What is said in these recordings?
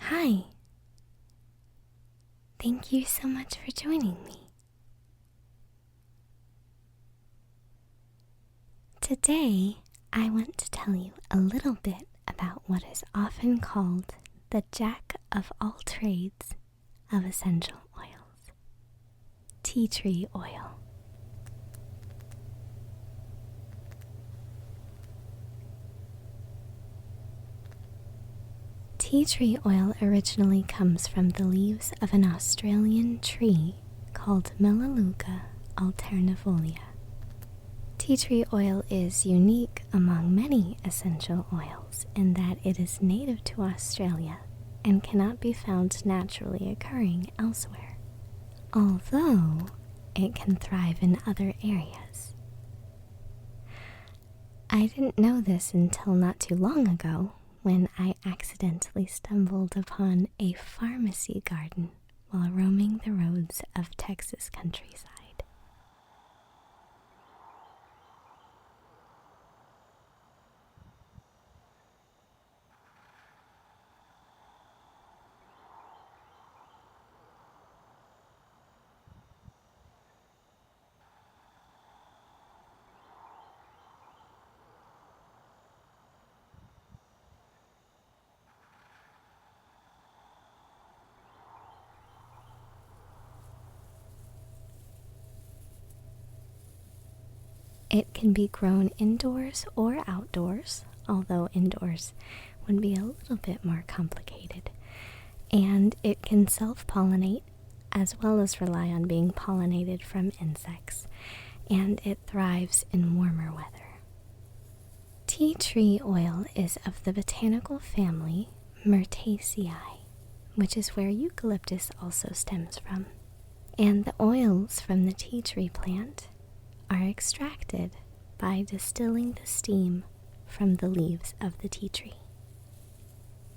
Hi. Thank you so much for joining me. Today, I want to tell you a little bit about what is often called the jack of all trades of essential oils, tea tree oil. Tea tree oil originally comes from the leaves of an Australian tree called Melaleuca alternifolia. Tea tree oil is unique among many essential oils in that it is native to Australia and cannot be found naturally occurring elsewhere, although it can thrive in other areas. I didn't know this until not too long ago when I accidentally stumbled upon a pharmacy garden while roaming the roads of Texas countryside. It can be grown indoors or outdoors, although indoors would be a little bit more complicated. And it can self-pollinate as well as rely on being pollinated from insects, and it thrives in warmer weather. Tea tree oil is of the botanical family Myrtaceae, which is where eucalyptus also stems from. And the oils from the tea tree plant are extracted by distilling the steam from the leaves of the tea tree.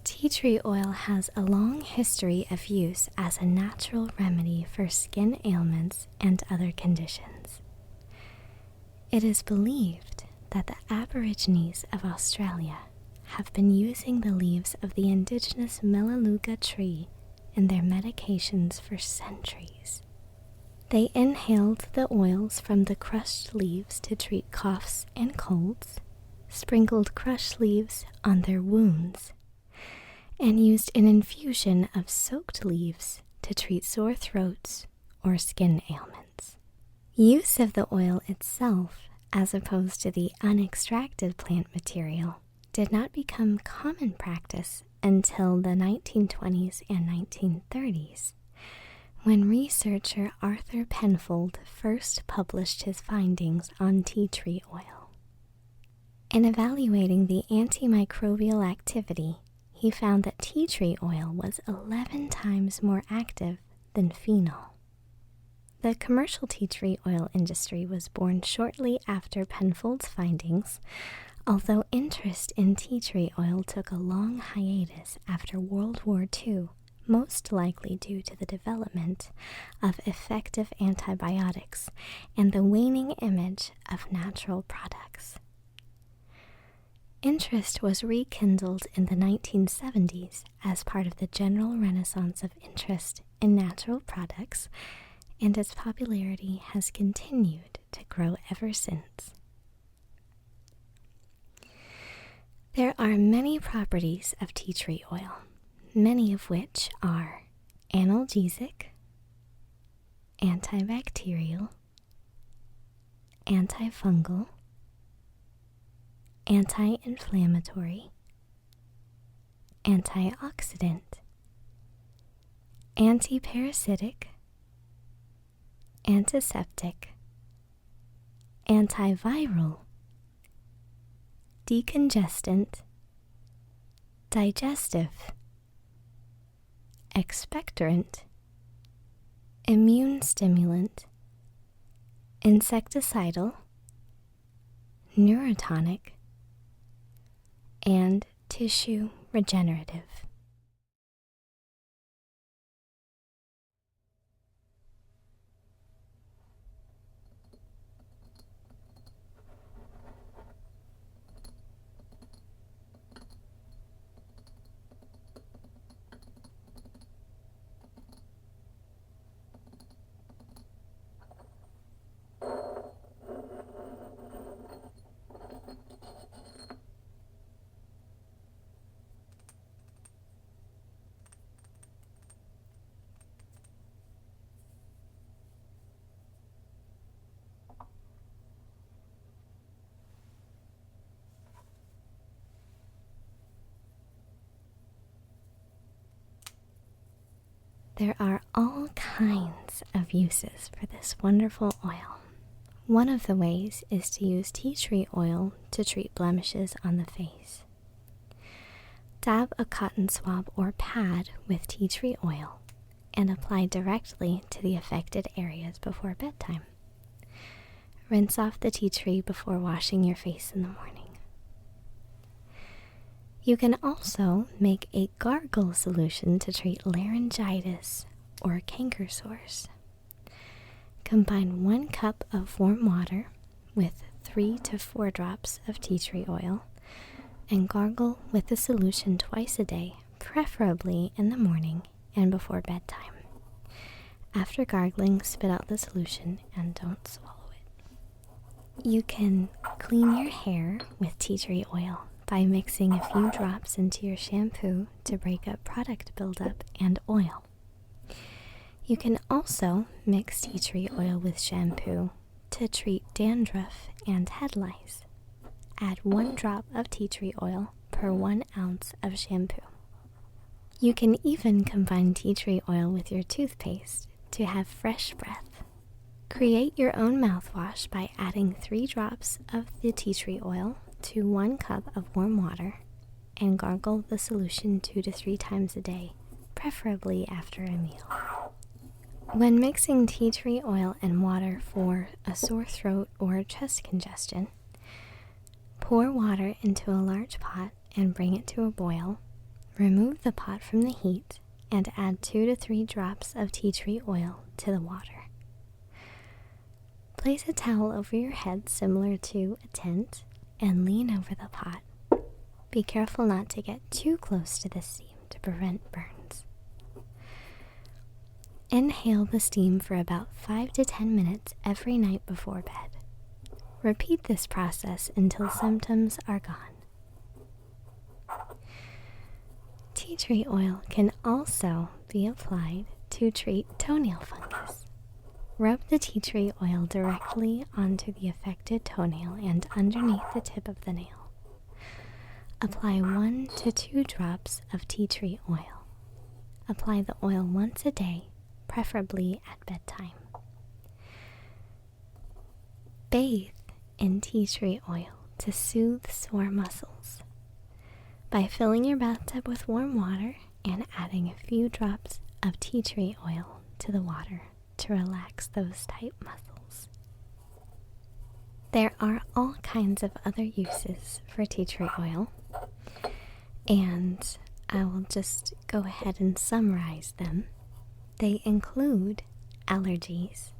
Tea tree oil has a long history of use as a natural remedy for skin ailments and other conditions. It is believed that the Aborigines of Australia have been using the leaves of the indigenous Melaleuca tree in their medications for centuries. They inhaled the oils from the crushed leaves to treat coughs and colds, sprinkled crushed leaves on their wounds, and used an infusion of soaked leaves to treat sore throats or skin ailments. Use of the oil itself, as opposed to the unextracted plant material, did not become common practice until the 1920s and 1930s. When researcher Arthur Penfold first published his findings on tea tree oil. In evaluating the antimicrobial activity, he found that tea tree oil was 11 times more active than phenol. The commercial tea tree oil industry was born shortly after Penfold's findings, although interest in tea tree oil took a long hiatus after World War II, most likely due to the development of effective antibiotics and the waning image of natural products. Interest was rekindled in the 1970s as part of the general renaissance of interest in natural products, and its popularity has continued to grow ever since. There are many properties of tea tree oil, many of which are analgesic, antibacterial, antifungal, anti-inflammatory, antioxidant, antiparasitic, antiseptic, antiviral, decongestant, digestive, expectorant, immune stimulant, insecticidal, neurotonic, and tissue regenerative. There are all kinds of uses for this wonderful oil. One of the ways is to use tea tree oil to treat blemishes on the face. Dab a cotton swab or pad with tea tree oil and apply directly to the affected areas before bedtime. Rinse off the tea tree before washing your face in the morning. You can also make a gargle solution to treat laryngitis or canker sores. Combine 1 cup of warm water with 3 to 4 drops of tea tree oil and gargle with the solution twice a day, preferably in the morning and before bedtime. After gargling, spit out the solution and don't swallow it. You can clean your hair with tea tree oil by mixing a few drops into your shampoo to break up product buildup and oil. You can also mix tea tree oil with shampoo to treat dandruff and head lice. Add 1 drop of tea tree oil per 1 ounce of shampoo. You can even combine tea tree oil with your toothpaste to have fresh breath. Create your own mouthwash by adding 3 drops of the tea tree oil to 1 cup of warm water and gargle the solution 2 to 3 times a day, preferably after a meal. When mixing tea tree oil and water for a sore throat or chest congestion, pour water into a large pot and bring it to a boil. Remove the pot from the heat and add 2 to 3 drops of tea tree oil to the water. Place a towel over your head similar to a tent and lean over the pot. Be careful not to get too close to the steam to prevent burns. Inhale the steam for about 5 to 10 minutes every night before bed. Repeat this process until symptoms are gone. Tea tree oil can also be applied to treat toenail fungus. Rub the tea tree oil directly onto the affected toenail and underneath the tip of the nail. Apply 1 to 2 drops of tea tree oil. Apply the oil once a day, preferably at bedtime. Bathe in tea tree oil to soothe sore muscles. By filling your bathtub with warm water and adding a few drops of tea tree oil to the water to relax those tight muscles. There are all kinds of other uses for tea tree oil, and I will just go ahead and summarize them. They include allergies,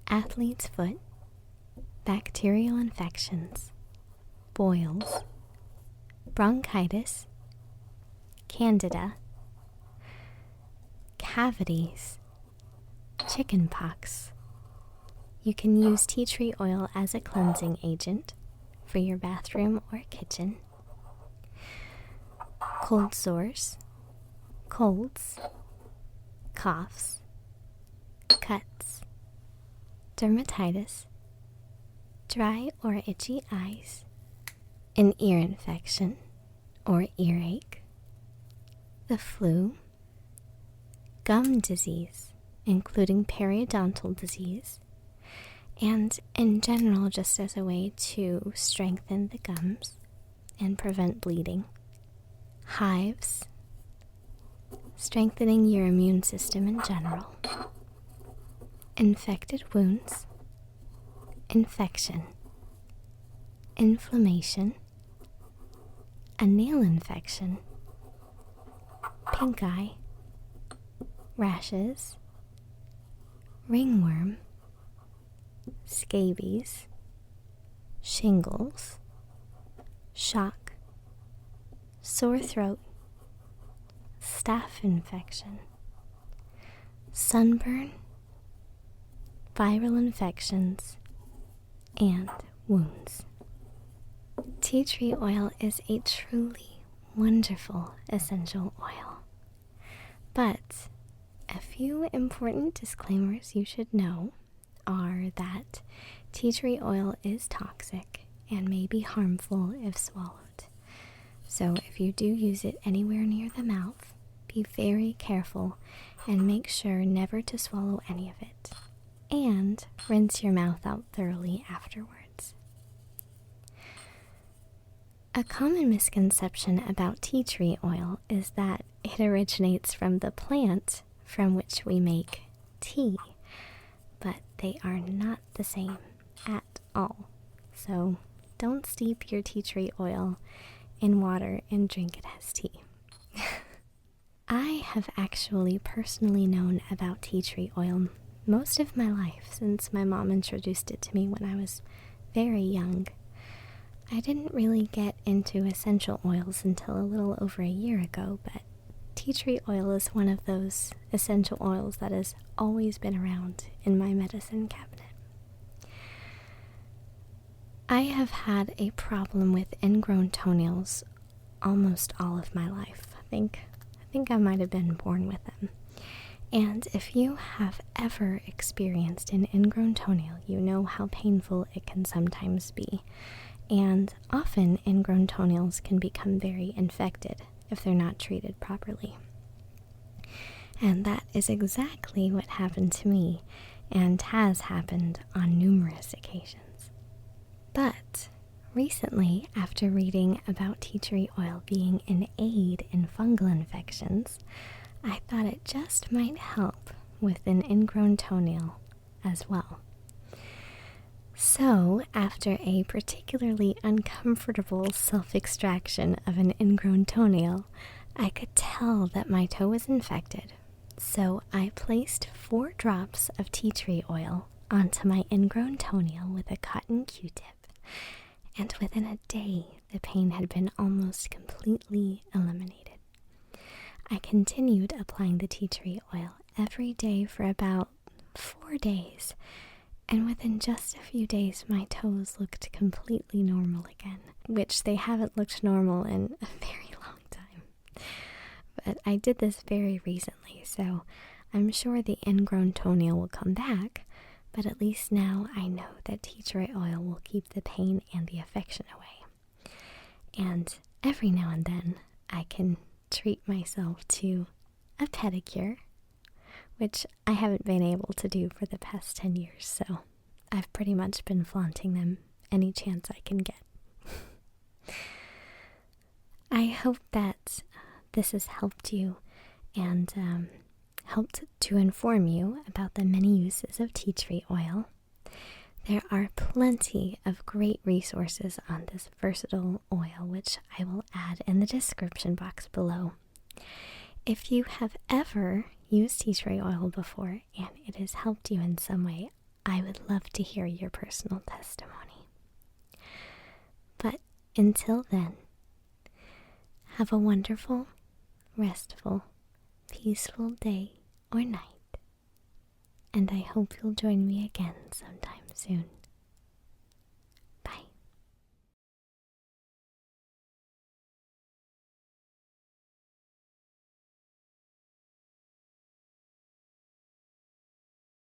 athlete's foot, bacterial infections, boils, bronchitis, candida, cavities, chicken pox. You can use tea tree oil as a cleansing agent for your bathroom or kitchen. Cold sores, colds, coughs, cuts, dermatitis, dry or itchy eyes, an ear infection or earache, the flu, gum disease, including periodontal disease, and in general just as a way to strengthen the gums and prevent bleeding, hives, strengthening your immune system in general, infected wounds, infection, inflammation, a nail infection, pink eye, rashes, ringworm, scabies, shingles, shock, sore throat, staph infection, sunburn, viral infections, and wounds. Tea tree oil is a truly wonderful essential oil, but a few important disclaimers you should know are that tea tree oil is toxic and may be harmful if swallowed. So if you do use it anywhere near the mouth, Be very careful and make sure never to swallow any of it. And rinse your mouth out thoroughly afterwards. A common misconception about tea tree oil is that it originates from the plant from which we make tea, but they are not the same at all. So don't steep your tea tree oil in water and drink it as tea. I have actually personally known about tea tree oil most of my life since my mom introduced it to me when I was very young. I didn't really get into essential oils until a little over a year ago, but tea tree oil is one of those essential oils that has always been around in my medicine cabinet. I have had a problem with ingrown toenails almost all of my life. I think I might have been born with them. And if you have ever experienced an ingrown toenail, you know how painful it can sometimes be. And often ingrown toenails can become very infected if they're not treated properly. And that is exactly what happened to me and has happened on numerous occasions. But recently, after reading about tea tree oil being an aid in fungal infections, I thought it just might help with an ingrown toenail as well. So, after a particularly uncomfortable self-extraction of an ingrown toenail, I could tell that my toe was infected. So I placed 4 drops of tea tree oil onto my ingrown toenail with a cotton Q-tip, and within a day, the pain had been almost completely eliminated. I continued applying the tea tree oil every day for about 4 days, and within just a few days, my toes looked completely normal again, which they haven't looked normal in a very long time. But I did this very recently, so I'm sure the ingrown toenail will come back, but at least now I know that tea tree oil will keep the pain and the infection away. And every now and then, I can treat myself to a pedicure, which I haven't been able to do for the past 10 years, so I've pretty much been flaunting them any chance I can get. I hope that this has helped you and helped to inform you about the many uses of tea tree oil. There are plenty of great resources on this versatile oil, which I will add in the description box below. If you have ever used tea tree oil before and it has helped you in some way, I would love to hear your personal testimony. But until then, have a wonderful, restful, peaceful day or night, and I hope you'll join me again sometime soon.